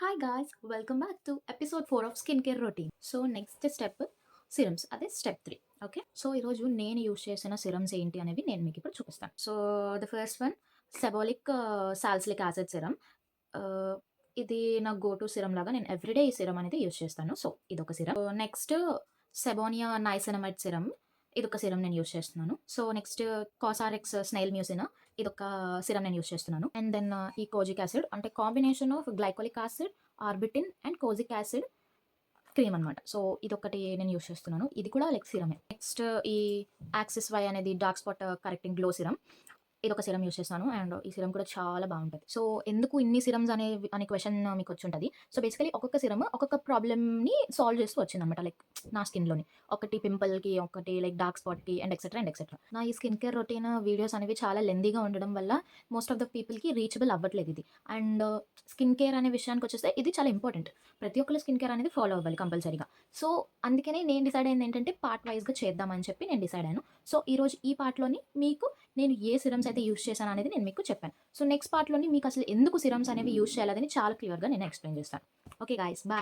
Hi guys, welcome back to episode 4 of skin care routine. So next step serums, అదే step 3. Okay, so ఈరోజు నేను use చేసిన serums ఏంటి అనేవి నేను మీకు ఇప్పుడు చూపిస్తాను. సో ద ఫస్ట్ వన్ సెబాలిక్ సాల్సిలిక్ యాసిడ్ సిరమ్. ఇది నా గో టు సిరమ్ లాగా నేను ఎవ్రీడే ఈ సిరమ్ అనేది యూస్ చేస్తాను. సో ఇదొక సిరమ్. నెక్స్ట్ సెబోనియా నైసినమైడ్ సిరమ్, ఇదొక సిరమ్ నేను యూస్ చేస్తున్నాను. సో నెక్స్ట్ కాసారెక్స్ స్నైల్ మ్యూసిన్, ఇదొక సిరమ్ నేను యూస్ చేస్తున్నాను. అండ్ దెన్ ఈ కోజిక్ యాసిడ్ అంటే combination of glycolic acid, arbutin and kojic acid cream అనమాట. సో ఇదొకటి నేను యూస్ చేస్తున్నాను. ఇది కూడా లైక్ సిరమే. నెక్స్ట్ ఈ యాక్సిస్ వై అనేది dark spot correcting glow serum, ఇదొక సిరమ్ యూస్ చేస్తాను. అండ్ ఈ సిరమ్ కూడా చాలా బాగుంటుంది. సో ఎందుకు ఇన్ని సిరమ్స్ అనే క్వశ్చన్ మీకు వచ్చి ఉంటుంది. సో బేసికలీ ఒక్కొక్క సిరమ్ ఒక్కొక్క ప్రాబ్లమ్ని సాల్వ్ చేస్తూ వచ్చిందనమాట. లైక్ నా స్కిన్లోని ఒకటి పింపుల్కి, ఒకటి లైక్ డార్క్ స్పాట్కి అండ్ ఎక్సెట్రా అండ్ ఎక్సెట్రా. నా ఈ స్కిన్ కేర్ రొటీన్ వీడియోస్ అనేవి చాలా లెందీగా ఉండడం వల్ల మోస్ట్ ఆఫ్ ద పీపుల్కి రీచబుల్ అవ్వట్లేదు ఇది. అండ్ స్కిన్ కేర్ అనే విషయానికి వచ్చేస్తే ఇది చాలా ఇంపార్టెంట్. ప్రతి ఒక్కరు స్కిన్ కేర్ అనేది ఫాలో అవ్వాలి కంపల్సరీగా. సో అందుకనే నేను డిసైడ్ అయింది ఏంటంటే పార్ట్ వైజ్గా చేద్దామని చెప్పి నేను డిసైడ్ అయ్యాను. సో ఈరోజు ఈ పార్ట్లోని మీకు నేను ఏ సిరమ్స్ అయితే యూస్ చేశాను అనేది నేను మీకు చెప్పాను. సో నెక్స్ట్ పార్ట్లోని మీకు అసలు ఎందుకు సిరమ్స్ అనేవి యూస్ చేయాలని చాలా క్లియర్గా నేను ఎక్స్ప్లెయిన్ చేస్తాను. Okay guys, bye.